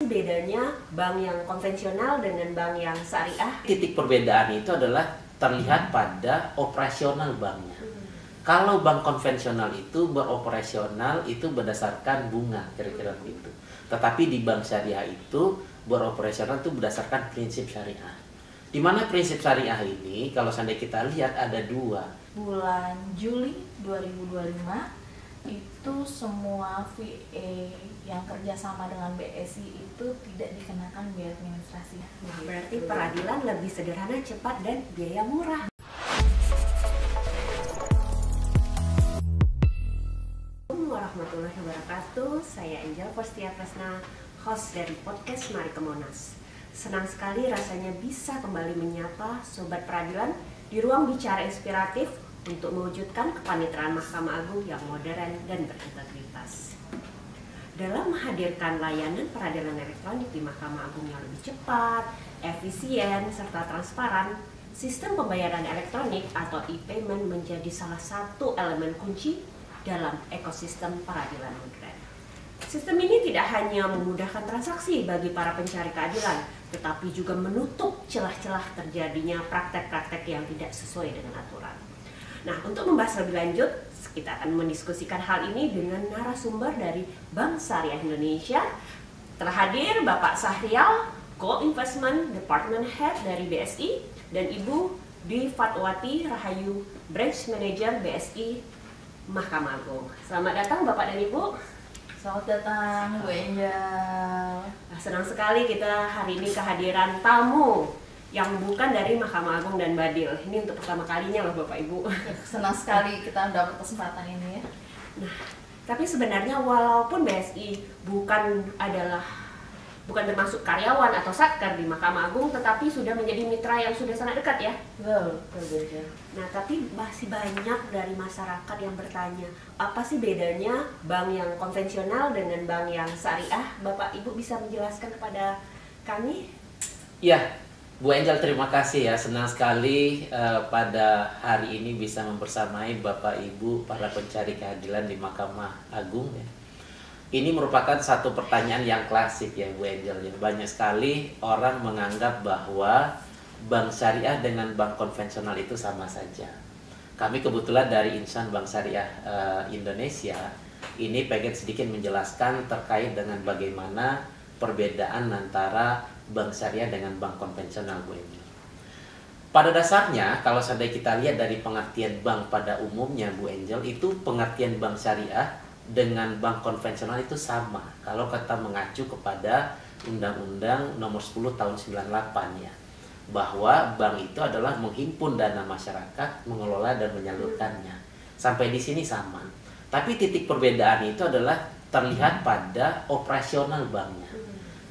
Bedanya bank yang konvensional dengan bank yang syariah? Titik perbedaan itu adalah terlihat pada operasional banknya. Kalau bank konvensional itu beroperasional itu berdasarkan bunga, kira-kira begitu. Tetapi di bank syariah itu beroperasional itu berdasarkan prinsip syariah. Di mana prinsip syariah ini, kalau seandainya kita lihat ada dua. Bulan Juli 2025 itu semua VA yang kerjasama dengan BSI itu tidak dikenakan biaya administrasi. Nah, berarti peradilan lebih sederhana, cepat, dan biaya murah. Assalamualaikum warahmatullahi wabarakatuh. Saya Angel Postia Presna, host dari podcast Mari ke Monas. Senang sekali rasanya bisa kembali menyapa Sobat Peradilan di ruang bicara inspiratif untuk mewujudkan kepanitraan Mahkamah Agung yang modern dan berintegritas. Dalam menghadirkan layanan peradilan elektronik di Mahkamah Agung yang lebih cepat, efisien, serta transparan, sistem pembayaran elektronik atau e-payment menjadi salah satu elemen kunci dalam ekosistem peradilan modern. Sistem ini tidak hanya memudahkan transaksi bagi para pencari keadilan, tetapi juga menutup celah-celah terjadinya praktek-praktek yang tidak sesuai dengan aturan. Nah, untuk membahas lebih lanjut, kita akan mendiskusikan hal ini dengan narasumber dari Bank Syariah Indonesia. Telah hadir Bapak Sahrial, Co-Investment Department Head dari BSI, dan Ibu Dwi Fatwati Rahayu, Branch Manager BSI Mahkamah Agung. Selamat datang Bapak dan Ibu. Selamat datang Bu Angel. Nah, senang sekali kita hari ini kehadiran tamu yang bukan dari Mahkamah Agung dan Badil. Ini untuk pertama kalinya loh Bapak Ibu. Senang sekali kita dapat kesempatan ini ya. Nah, tapi sebenarnya walaupun BSI bukan termasuk karyawan atau satker di Mahkamah Agung, tetapi sudah menjadi mitra yang sudah sangat dekat ya. Betul. Nah, tapi masih banyak dari masyarakat yang bertanya, apa sih bedanya bank yang konvensional dengan bank yang syariah? Bapak Ibu bisa menjelaskan kepada kami? Ya, Bu Angel, terima kasih ya. Senang sekali pada hari ini bisa membersamai Bapak Ibu para pencari keadilan di Mahkamah Agung ya. Ini merupakan satu pertanyaan yang klasik ya Bu Angel. Banyak sekali orang menganggap bahwa bank syariah dengan bank konvensional itu sama saja. Kami kebetulan dari Insan Bank Syariah Indonesia ini pengen sedikit menjelaskan terkait dengan bagaimana perbedaan antara bank syariah dengan bank konvensional Bu Angel. Pada dasarnya kalau seandainya kita lihat dari pengertian bank pada umumnya Bu Angel, itu pengertian bank syariah dengan bank konvensional itu sama kalau kita mengacu kepada Undang-Undang Nomor 10 Tahun 98 ya, bahwa bank itu adalah menghimpun dana masyarakat, mengelola dan menyalurkannya. Sampai di sini sama. Tapi titik perbedaan itu adalah terlihat pada operasional banknya.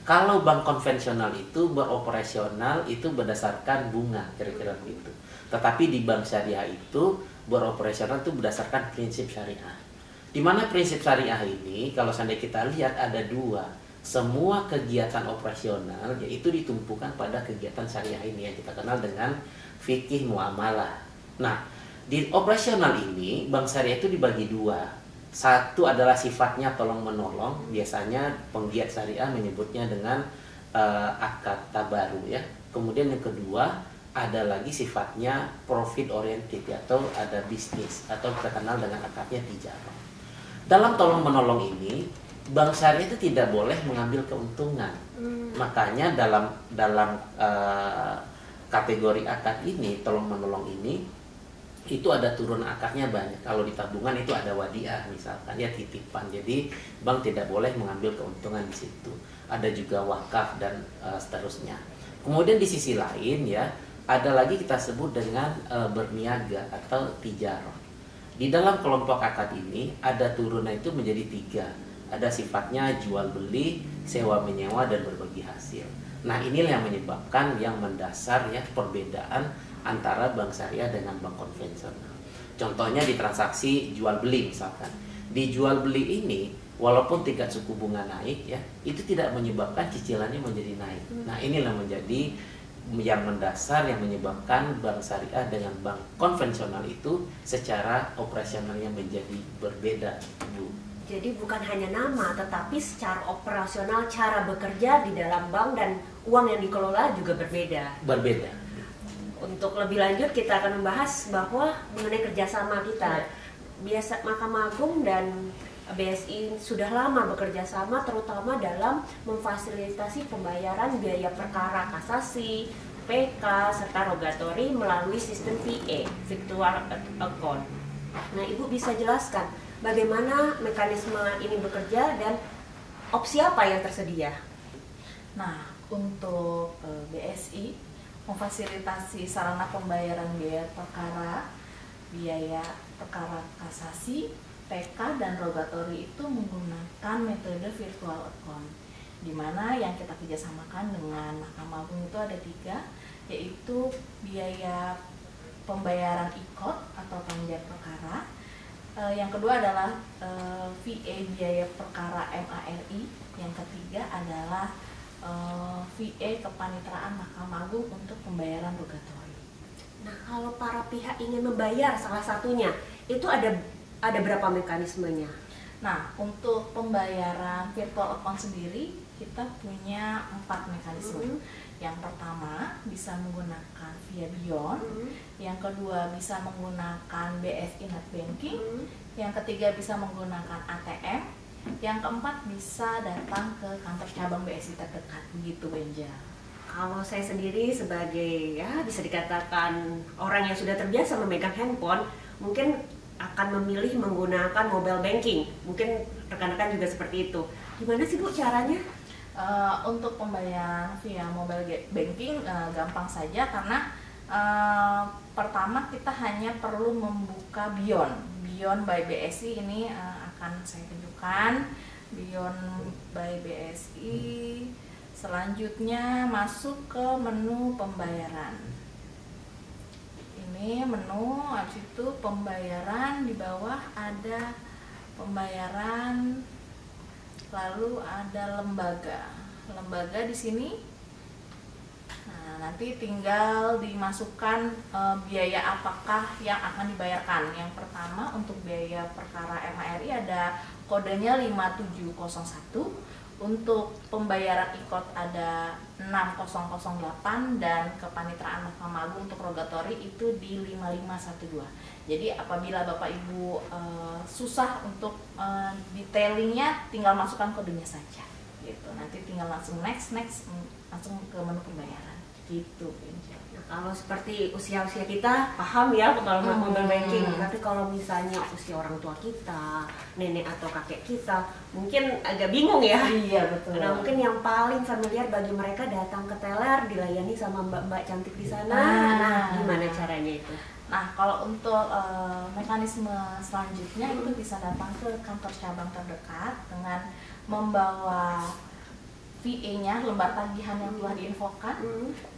Kalau bank konvensional itu beroperasional itu berdasarkan bunga, kira-kira begitu. Tetapi di bank syariah itu beroperasional itu berdasarkan prinsip syariah. Di mana prinsip syariah ini, kalau seandainya kita lihat ada dua. Semua kegiatan operasional yaitu ditumpukan pada kegiatan syariah ini yang kita kenal dengan fikih muamalah. Nah, di operasional ini bank syariah itu dibagi dua. Satu adalah sifatnya tolong-menolong, biasanya penggiat syariah menyebutnya dengan akad tabaru ya. Kemudian yang kedua ada lagi sifatnya profit oriented ya, atau ada bisnis atau kita kenal dengan akadnya tijarah. Dalam tolong-menolong ini bank syariah itu tidak boleh mengambil keuntungan. Makanya dalam kategori akad ini, tolong-menolong ini, itu ada turun akadnya banyak. Kalau di tabungan itu ada wadiah misalkan ya, titipan. Jadi bank tidak boleh mengambil keuntungan di situ. Ada juga wakaf dan seterusnya. Kemudian di sisi lain ya, ada lagi kita sebut dengan berniaga atau tijarah. Di dalam kelompok akad ini ada turunan itu menjadi tiga. Ada sifatnya jual beli, sewa menyewa dan berbagi hasil. Nah, inilah yang menyebabkan yang mendasar ya perbedaan antara bank syariah dengan bank konvensional. Contohnya di transaksi jual beli misalkan. Di jual beli ini walaupun tingkat suku bunga naik ya, itu tidak menyebabkan cicilannya menjadi naik. Nah, inilah menjadi yang mendasar yang menyebabkan bank syariah dengan bank konvensional itu secara operasionalnya menjadi berbeda, Bu Jadi bukan hanya nama, tetapi secara operasional cara bekerja di dalam bank dan uang yang dikelola juga berbeda. Berbeda. Untuk lebih lanjut kita akan membahas bahwa mengenai kerjasama kita. Biasa Mahkamah Agung dan BSI sudah lama bekerja sama, terutama dalam memfasilitasi pembayaran biaya perkara kasasi, PK, serta rogatori melalui sistem VA, Virtual Account. Nah, Ibu bisa jelaskan bagaimana mekanisme ini bekerja dan opsi apa yang tersedia? Nah, untuk BSI memfasilitasi sarana pembayaran biaya perkara kasasi, PK, dan rogatori itu menggunakan metode virtual account, di mana yang kita kerjasamakan dengan Mahkamah Agung itu ada 3, yaitu biaya pembayaran IKOT atau panitia perkara. Yang kedua adalah VA biaya perkara MARI. Yang ketiga adalah VA kepanitraan Mahkamah Agung untuk pembayaran rogatori. Nah, kalau para pihak ingin membayar salah satunya, itu ada berapa mekanismenya? Nah, untuk pembayaran virtual account sendiri kita punya 4 mekanisme. Yang pertama bisa menggunakan via Beyond, yang kedua bisa menggunakan BSI Net Banking, yang ketiga bisa menggunakan ATM, yang keempat bisa datang ke kantor cabang BSI terdekat, begitu Benja. Kalau saya sendiri sebagai bisa dikatakan orang yang sudah terbiasa memegang handphone, mungkin akan memilih menggunakan mobile banking. Mungkin rekan-rekan juga seperti itu. Gimana sih Bu caranya? Untuk pembayaran via mobile banking gampang saja, karena pertama kita hanya perlu membuka Beyond by BSI. Ini akan saya tunjukkan Beyond by BSI. Selanjutnya masuk ke menu pembayaran. Ini menu, habis itu pembayaran, di bawah ada pembayaran, lalu ada lembaga di sini. Nah, nanti tinggal dimasukkan biaya apakah yang akan dibayarkan. Yang pertama untuk biaya perkara MARI ada kodenya 5701. Untuk pembayaran IKOT ada 6008, dan kepanitraan Mahkamah Agung untuk rogatori itu di 5512. Jadi apabila Bapak Ibu susah untuk detailingnya, tinggal masukkan kodenya saja gitu. Nanti tinggal langsung next langsung ke menu pembayaran gitu. Nah, kalau seperti usia-usia kita paham ya kalau mobile banking, tapi kalau misalnya usia orang tua kita, nenek atau kakek kita, mungkin agak bingung ya. Iya, betul. Nah, mungkin yang paling familiar bagi mereka datang ke teller, dilayani sama mbak-mbak cantik di sana. Nah, gimana caranya itu? Nah, kalau untuk mekanisme selanjutnya itu bisa datang ke kantor cabang terdekat dengan membawa VA-nya, lembar tagihan yang telah diinfokan.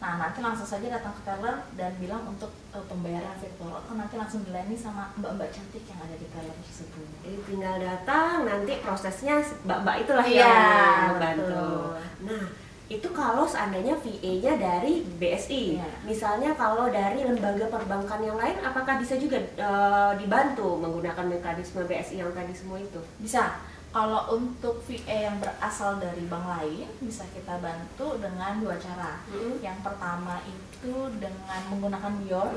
Nah, nanti langsung saja datang ke teller dan bilang untuk pembayaran virtual account, nanti langsung dilayani sama mbak-mbak cantik yang ada di teller tersebut. Jadi tinggal datang, nanti prosesnya mbak-mbak itulah yang membantu. Nah, itu kalau seandainya VA-nya dari BSI. Misalnya kalau dari lembaga perbankan yang lain, apakah bisa juga dibantu menggunakan mekanisme BSI yang tadi semua itu? Bisa. Kalau untuk VA yang berasal dari bank lain, bisa kita bantu dengan 2 cara. Yang pertama itu dengan menggunakan Beyond,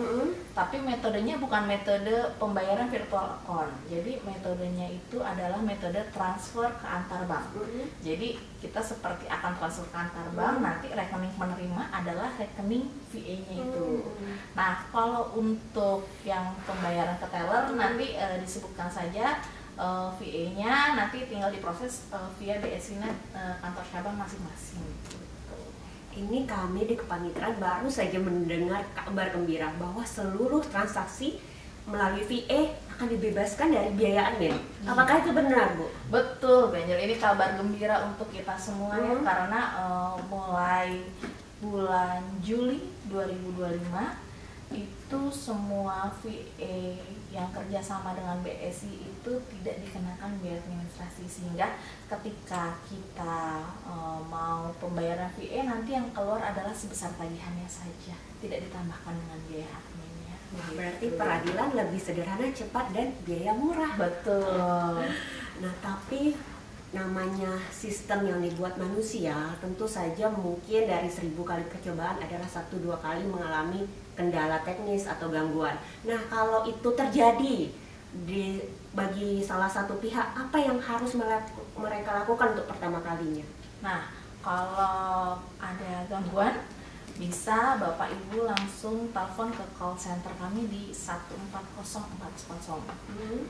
tapi metodenya bukan metode pembayaran virtual account. Jadi metodenya itu adalah metode transfer ke antar bank. Jadi kita seperti akan transfer ke antar bank, nanti rekening penerima adalah rekening VA-nya itu. Nah, kalau untuk yang pembayaran ke teller, nanti disebutkan saja VA-nya, nanti tinggal diproses via BSI Net kantor cabang masing-masing. Ini kami di Kepanitraan baru saja mendengar kabar gembira bahwa seluruh transaksi melalui VA akan dibebaskan dari biaya admin. Apakah itu benar, Bu? Betul, Benjel. Ini kabar gembira untuk kita semua ya, karena mulai bulan Juli 2025 itu semua VA yang kerjasama dengan BSI itu tidak dikenakan biaya administrasi, sehingga ketika kita mau pembayaran VA, nanti yang keluar adalah sebesar tagihannya saja, tidak ditambahkan dengan biaya adminnya. Berarti peradilan lebih sederhana, cepat, dan biaya murah. Betul. Nah, tapi namanya sistem yang dibuat manusia, tentu saja mungkin dari 1000 kali percobaan adalah 1-2 kali mengalami kendala teknis atau gangguan. Nah, kalau itu terjadi bagi salah satu pihak, apa yang harus mereka lakukan untuk pertama kalinya? Nah, kalau ada gangguan, bisa Bapak Ibu langsung telepon ke call center kami di 140410.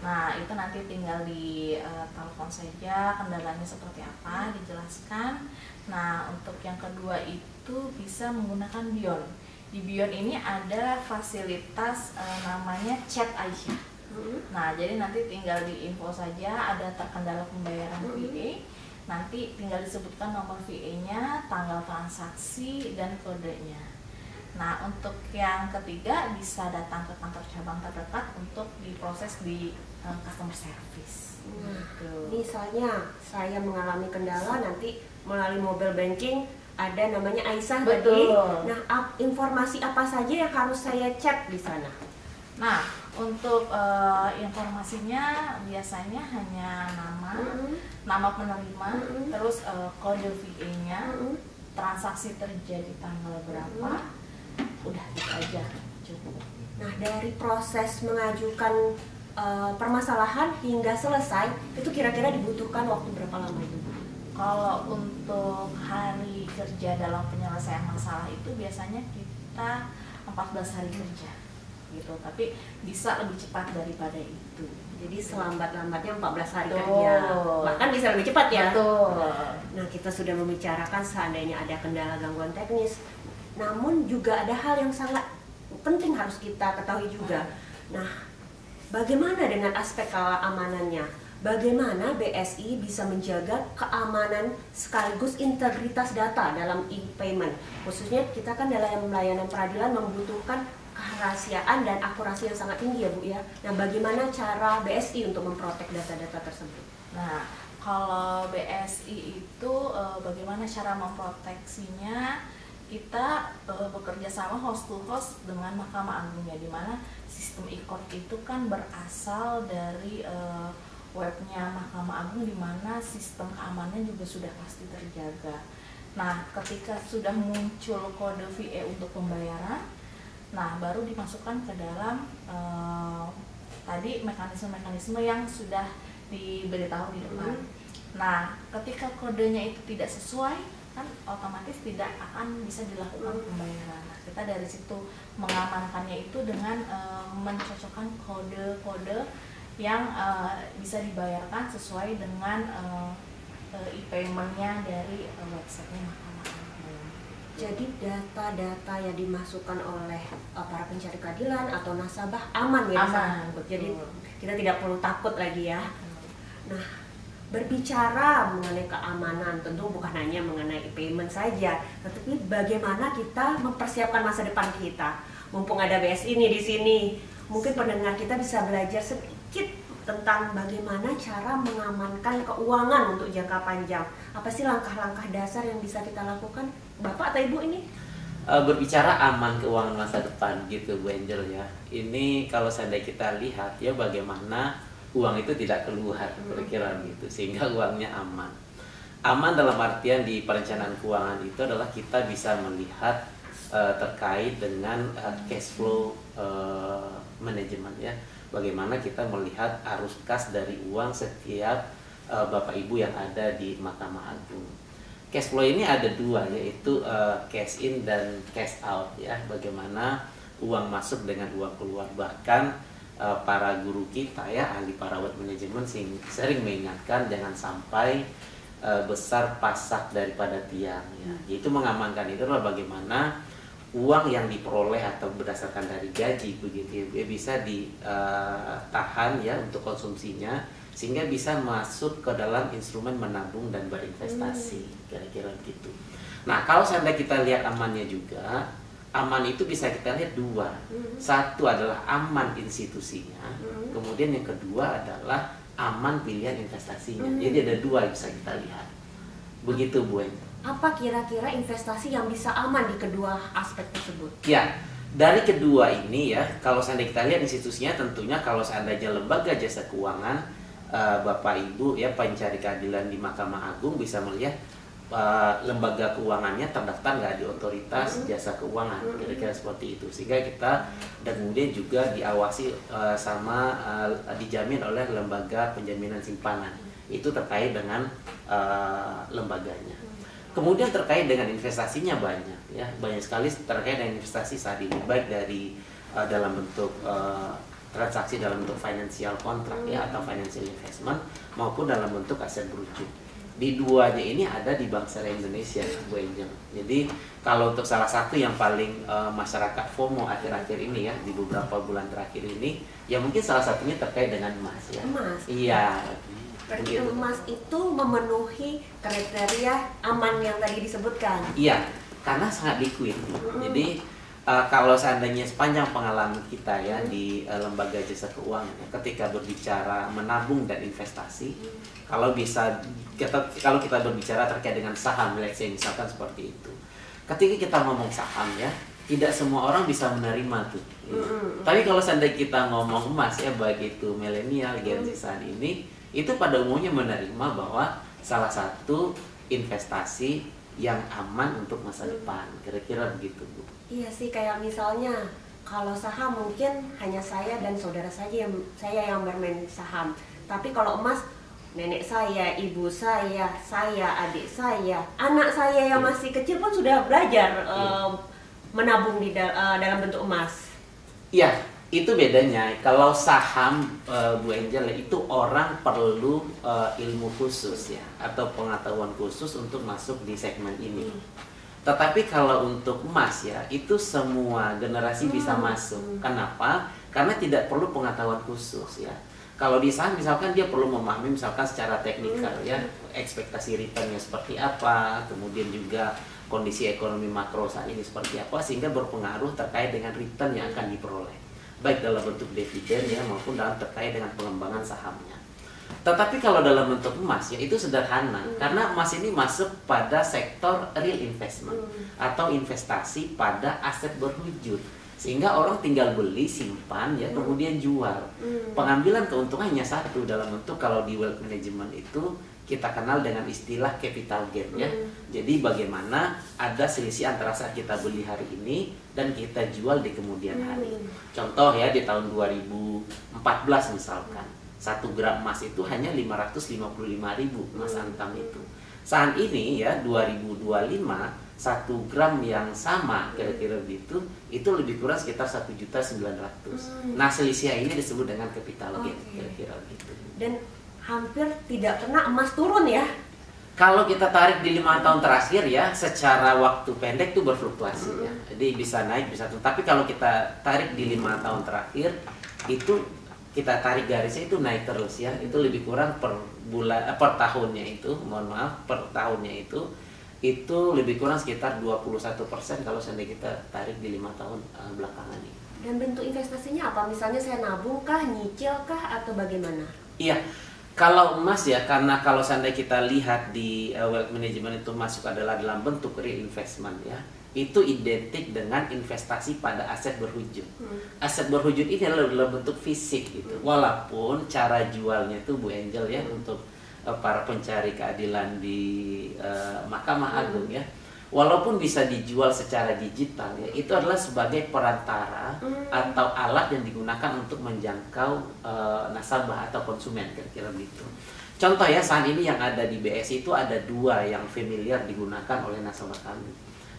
Nah, itu nanti tinggal di telepon saja kendalanya seperti apa, dijelaskan. Nah, untuk yang kedua itu bisa menggunakan Bion. Di Bion ini ada fasilitas namanya chat Aisyah. Nah, jadi nanti tinggal di info saja, ada terkendala pembayaran VA. Nanti tinggal disebutkan nomor VA-nya, tanggal transaksi, dan kodenya. Nah, untuk yang ketiga bisa datang ke kantor cabang terdekat untuk diproses di customer service. Misalnya saya mengalami kendala, nanti melalui mobile banking ada namanya Aisyah tadi. Betul. Nah, informasi apa saja yang harus saya chat di sana? Nah, untuk informasinya biasanya hanya nama penerima, terus kode VA-nya, transaksi terjadi tanggal berapa, udah gitu aja cukup. Nah, dari proses mengajukan permasalahan hingga selesai itu kira-kira dibutuhkan waktu berapa lama itu? Kalau untuk hari kerja dalam penyelesaian masalah itu biasanya kita 14 hari kerja gitu, tapi bisa lebih cepat daripada itu. Jadi selambat-lambatnya 14 hari Betul. kerja, bahkan bisa lebih cepat ya. Betul. Nah, kita sudah membicarakan seandainya ada kendala gangguan teknis, namun juga ada hal yang sangat penting harus kita ketahui juga. Nah, bagaimana dengan aspek keamanannya? Bagaimana BSI bisa menjaga keamanan sekaligus integritas data dalam e-payment? Khususnya kita kan dalam layanan peradilan membutuhkan kerahasiaan dan akurasi yang sangat tinggi ya Bu ya. Nah, bagaimana cara BSI untuk memprotek data-data tersebut? Nah, kalau BSI itu bagaimana cara memproteksinya? Kita bekerja sama host to host dengan Mahkamah Agungnya, di mana sistem e-court itu kan berasal dari webnya Mahkamah Agung, di mana sistem keamanan juga sudah pasti terjaga. Nah, ketika sudah muncul kode VA untuk pembayaran, nah baru dimasukkan ke dalam tadi mekanisme-mekanisme yang sudah diberitahu di depan. Nah, ketika kodenya itu tidak sesuai, kan otomatis tidak akan bisa dilakukan pembayaran. Nah, kita dari situ mengamankannya itu dengan mencocokkan kode-kode yang bisa dibayarkan sesuai dengan e-payment-nya dari websitenya Mahkamah Agung. Jadi data-data yang dimasukkan oleh para pencari keadilan atau nasabah aman ya? Aman, betul. Jadi kita tidak perlu takut lagi ya. Nah, berbicara mengenai keamanan tentu bukan hanya mengenai e-payment saja, tetapi bagaimana kita mempersiapkan masa depan kita. Mumpung ada BSI ini di sini, mungkin pendengar kita bisa belajar sedikit tentang bagaimana cara mengamankan keuangan untuk jangka panjang. Apa sih langkah-langkah dasar yang bisa kita lakukan, Bapak atau Ibu ini? Berbicara aman keuangan masa depan gitu Bu Angel ya. Ini kalau seandainya kita lihat ya bagaimana uang itu tidak keluar kira-kira gitu, sehingga uangnya aman. Aman dalam artian di perencanaan keuangan itu adalah kita bisa melihat terkait dengan cash flow manajemen ya. Bagaimana kita melihat arus kas dari uang setiap Bapak Ibu yang ada di Mahkamah Agung. Cash flow ini ada dua, yaitu cash in dan cash out ya. Bagaimana uang masuk dengan uang keluar. Bahkan para guru kita ya, ahli parawat manajemen sering mengingatkan jangan sampai besar pasak daripada tiang ya. Yaitu mengamankan itu adalah bagaimana uang yang diperoleh atau berdasarkan dari gaji begitu ya, bisa ditahan ya untuk konsumsinya, sehingga bisa masuk ke dalam instrumen menabung dan berinvestasi kira-kira gitu. Nah, kalau seandainya kita lihat amannya juga, aman itu bisa kita lihat dua. Satu adalah aman institusinya, kemudian yang kedua adalah aman pilihan investasinya. Jadi ada dua yang bisa kita lihat. Begitu Bu Eng. Apa kira-kira investasi yang bisa aman di kedua aspek tersebut? Ya, dari kedua ini ya, kalau seandainya kita lihat institusinya, tentunya kalau seandainya lembaga jasa keuangan Bapak Ibu ya pencari keadilan di Mahkamah Agung bisa melihat lembaga keuangannya terdaftar nggak di otoritas jasa keuangan, kira-kira seperti itu, sehingga kita dan kemudian juga diawasi sama dijamin oleh lembaga penjaminan simpanan, itu terkait dengan lembaganya. Kemudian terkait dengan investasinya banyak sekali terkait dengan investasi saat ini, baik dari dalam bentuk transaksi dalam bentuk financial contract ya atau financial investment maupun dalam bentuk aset berujung. Di duanya ini ada di Bank Syariah Indonesia, Bu Angel. Jadi kalau untuk salah satu yang paling masyarakat FOMO akhir-akhir ini ya, di beberapa bulan terakhir ini, ya mungkin salah satunya terkait dengan emas ya. Emas. Iya. Berarti emas itu memenuhi kriteria aman yang tadi disebutkan. Iya, karena sangat liquid. Jadi kalau seandainya sepanjang pengalaman kita ya di lembaga jasa keuangan, ketika berbicara menabung dan investasi, kalau kita berbicara terkait dengan saham, misalkan seperti itu. Ketika kita ngomong saham ya, tidak semua orang bisa menerima tuh. Tapi kalau seandainya kita ngomong emas ya, baik itu milenial, Gen Z saat ini, itu pada umumnya menerima bahwa salah satu investasi yang aman untuk masa depan, kira-kira begitu, Bu. Iya sih, kayak misalnya kalau saham mungkin hanya saya dan saudara saja yang bermain saham. Tapi kalau emas, nenek saya, ibu saya, adik saya, anak saya yang masih kecil pun sudah belajar menabung di dalam bentuk emas. Iya, itu bedanya. Kalau saham, Bu Angel, itu orang perlu ilmu khusus ya atau pengetahuan khusus untuk masuk di segmen ini. Tetapi kalau untuk emas ya, itu semua generasi bisa masuk. Kenapa? Karena tidak perlu pengetahuan khusus ya. Kalau di saham misalkan dia perlu memahami misalkan secara teknikal ya, ekspektasi returnnya seperti apa, kemudian juga kondisi ekonomi makro saat ini seperti apa, sehingga berpengaruh terkait dengan return yang akan diperoleh, baik dalam bentuk dividen ya maupun dalam terkait dengan pengembangan sahamnya. Tetapi kalau dalam bentuk emas ya itu sederhana, karena emas ini masuk pada sektor real investment atau investasi pada aset berwujud, sehingga orang tinggal beli, simpan ya kemudian jual. Pengambilan keuntungan hanya satu dalam bentuk, kalau di wealth management itu kita kenal dengan istilah capital gain ya. Jadi bagaimana ada selisih antara saat kita beli hari ini dan kita jual di kemudian hari. Contoh ya, di tahun 2014 misalkan 1 gram emas itu hanya 555.000 emas antam itu. Saat ini ya 2025 1 gram yang sama kira-kira begitu itu lebih kurang sekitar 1.900.000. Nah, selisih ini disebut dengan capital gain kira-kira begitu. Dan hampir tidak pernah emas turun ya. Kalau kita tarik di 5 tahun terakhir ya, secara waktu pendek itu berfluktuasi ya. Jadi bisa naik, bisa turun. Tapi kalau kita tarik di 5 tahun terakhir, itu kita tarik garisnya itu naik terus ya. Itu lebih kurang per tahunnya itu, per tahunnya itu lebih kurang sekitar 21% kalau seandainya kita tarik di 5 tahun belakangan ini. Dan bentuk investasinya apa? Misalnya saya nabung kah, nyicil kah, atau bagaimana? Iya. Kalau emas ya, karena kalau seandainya kita lihat di wealth management itu masuk adalah dalam bentuk real investment ya, itu identik dengan investasi pada aset berwujud. Aset berwujud ini adalah dalam bentuk fisik gitu. Walaupun cara jualnya itu Bu Angel ya, untuk para pencari keadilan di Mahkamah Agung ya, walaupun bisa dijual secara digital ya, itu adalah sebagai perantara atau alat yang digunakan untuk menjangkau nasabah atau konsumen kira-kira begitu. Contoh ya, saat ini yang ada di BSI itu ada 2 yang familiar digunakan oleh nasabah kami.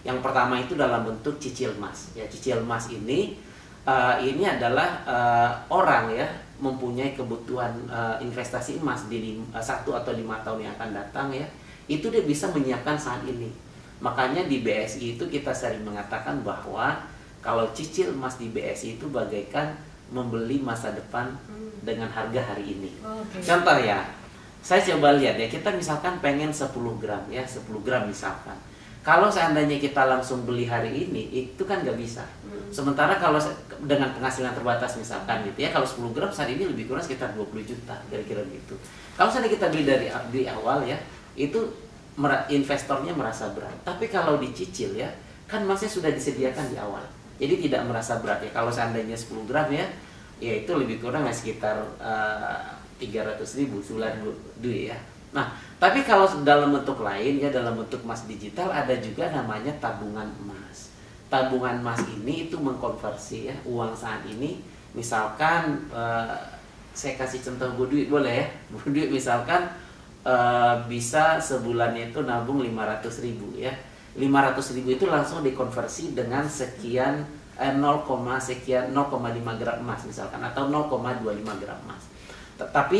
Yang pertama itu dalam bentuk cicil emas ya. Cicil emas ini adalah orang ya mempunyai kebutuhan investasi emas di 1 atau 5 tahun yang akan datang ya, itu dia bisa menyiapkan saat ini. Makanya di BSI itu kita sering mengatakan bahwa kalau cicil emas di BSI itu bagaikan membeli masa depan dengan harga hari ini. Contoh ya, saya coba lihat ya, kita misalkan pengen 10 gram ya, 10 gram misalkan. Kalau seandainya kita langsung beli hari ini, itu kan nggak bisa. Sementara kalau dengan penghasilan terbatas misalkan gitu ya, kalau 10 gram saat ini lebih kurang sekitar 20 juta, kira-kira gitu. Kalau seandainya kita beli dari awal ya, itu investornya merasa berat. Tapi kalau dicicil ya, kan emasnya sudah disediakan di awal. Jadi tidak merasa berat ya. Kalau seandainya 10 gram ya, ya itu lebih kurang sekitar 300.000 sebulan Bu Dwi ya. Nah, tapi kalau dalam bentuk lain ya, dalam bentuk emas digital ada juga namanya tabungan emas. Tabungan emas ini itu mengkonversi ya uang saat ini. Misalkan saya kasih contoh Bu Dwi boleh ya. Bu Dwi misalkan bisa sebulannya itu nabung 500.000 ya. 500.000 itu langsung dikonversi dengan sekian 0,5 gram emas misalkan, atau 0,25 gram emas. Tetapi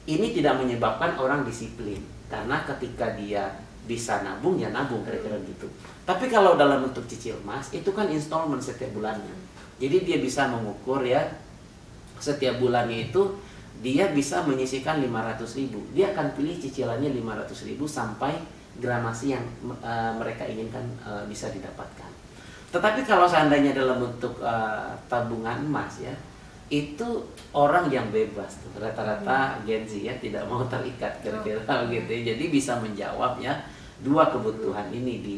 ini tidak menyebabkan orang disiplin, karena ketika dia bisa nabung ya nabung kira-kira gitu. Tapi kalau dalam bentuk cicil emas itu kan installment setiap bulannya. Jadi dia bisa mengukur ya setiap bulannya itu dia bisa menyisihkan 500.000. Dia akan pilih cicilannya 500.000 sampai gramasi yang mereka inginkan bisa didapatkan. Tetapi kalau seandainya dalam bentuk tabungan emas ya, itu orang yang bebas tuh, rata-rata Gen Z ya, tidak mau terikat kira-kira gitu. Jadi bisa menjawab ya dua kebutuhan ini di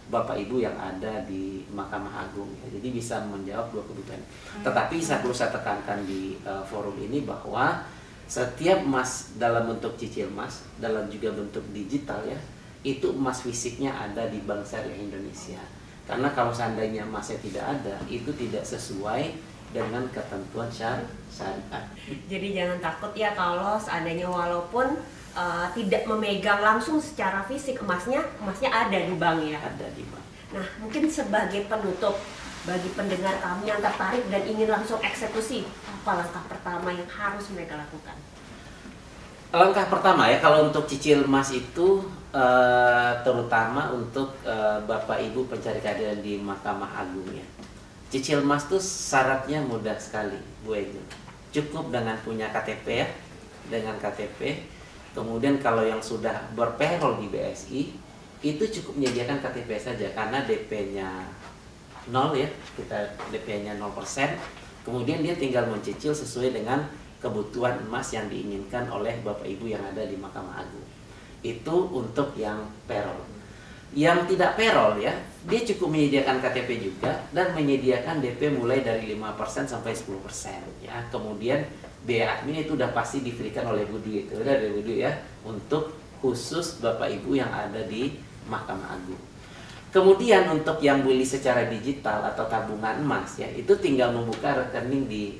Bapak Ibu yang ada di Mahkamah Agung ya. Jadi bisa menjawab dua kebutuhan. Tetapi saya perlu tekankan di forum ini bahwa setiap emas dalam bentuk cicil emas, dalam juga bentuk digital ya, itu emas fisiknya ada di Bank Syariah Indonesia. Karena kalau seandainya emasnya tidak ada, itu tidak sesuai dengan ketentuan syariat. Jadi jangan takut ya kalau seandainya walaupun tidak memegang langsung secara fisik emasnya ada di bank ya. Ada di bank. Nah, mungkin sebagai penutup bagi pendengar kami yang tertarik dan ingin langsung eksekusi, apa langkah pertama yang harus mereka lakukan? Langkah pertama ya, kalau untuk cicil emas itu terutama untuk Bapak Ibu pencari keadilan di Mahkamah Agung ya. Cicil emas itu syaratnya mudah sekali, Bu Angel. Cukup dengan punya KTP ya, dengan KTP. Kemudian kalau yang sudah berpayroll di BSI, itu cukup menyediakan KTP saja karena DP-nya 0 ya, kita DP-nya 0%. Kemudian dia tinggal mencicil sesuai dengan kebutuhan emas yang diinginkan oleh Bapak Ibu yang ada di Mahkamah Agung. Itu untuk yang payroll. Yang tidak payroll ya, dia cukup menyediakan KTP juga dan menyediakan DP mulai dari 5% sampai 10% ya. Kemudian biaya admin itu udah pasti diberikan oleh Bu Dwi, itu udah dari Bu Dwi ya, untuk khusus Bapak Ibu yang ada di Mahkamah Agung. Kemudian untuk yang beli secara digital atau tabungan emas ya, itu tinggal membuka rekening di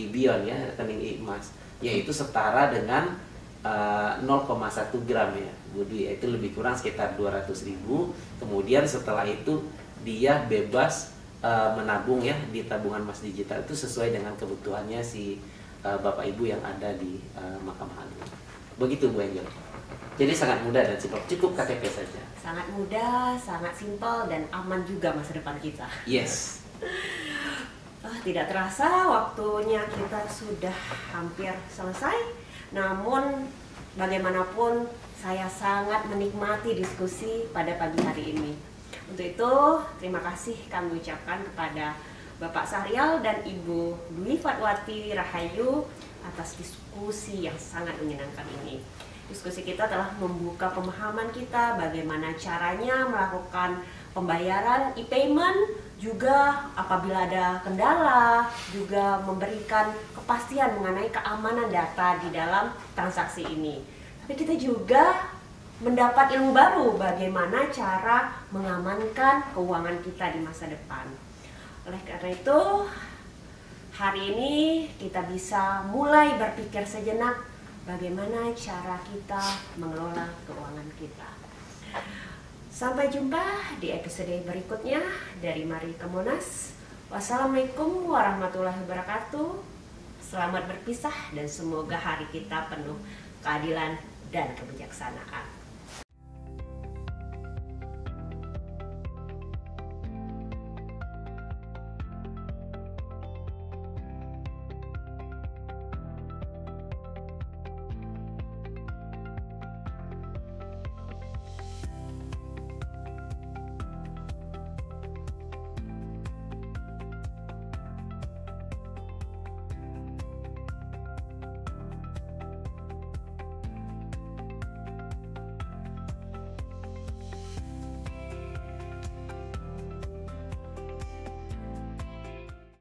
Bion ya, rekening emas, yaitu setara dengan 0,1 gram ya, Bu Dwi, itu lebih kurang sekitar 200.000. Kemudian setelah itu dia bebas menabung ya di tabungan emas digital itu sesuai dengan kebutuhannya si Bapak Ibu yang ada di Mahkamah Agung. Begitu Bu Angel. Jadi sangat mudah dan simpel, cukup KTP saja. Sangat mudah, sangat simpel dan aman juga masa depan kita. Yes. Tidak terasa waktunya kita sudah hampir selesai. Namun bagaimanapun saya sangat menikmati diskusi pada pagi hari ini. Untuk itu terima kasih kami ucapkan kepada Bapak Syahrial dan Ibu Dwi Fatwati Rahayu atas diskusi yang sangat menyenangkan ini. Diskusi kita telah membuka pemahaman kita bagaimana caranya melakukan pembayaran e-payment, juga apabila ada kendala, juga memberikan kepastian mengenai keamanan data di dalam transaksi ini. Tapi kita juga mendapat ilmu baru bagaimana cara mengamankan keuangan kita di masa depan. Oleh karena itu, hari ini kita bisa mulai berpikir sejenak bagaimana cara kita mengelola keuangan kita. Sampai jumpa di episode berikutnya dari Mari ke Monas. Wassalamualaikum warahmatullahi wabarakatuh. Selamat berpisah dan semoga hari kita penuh keadilan dan kebijaksanaan.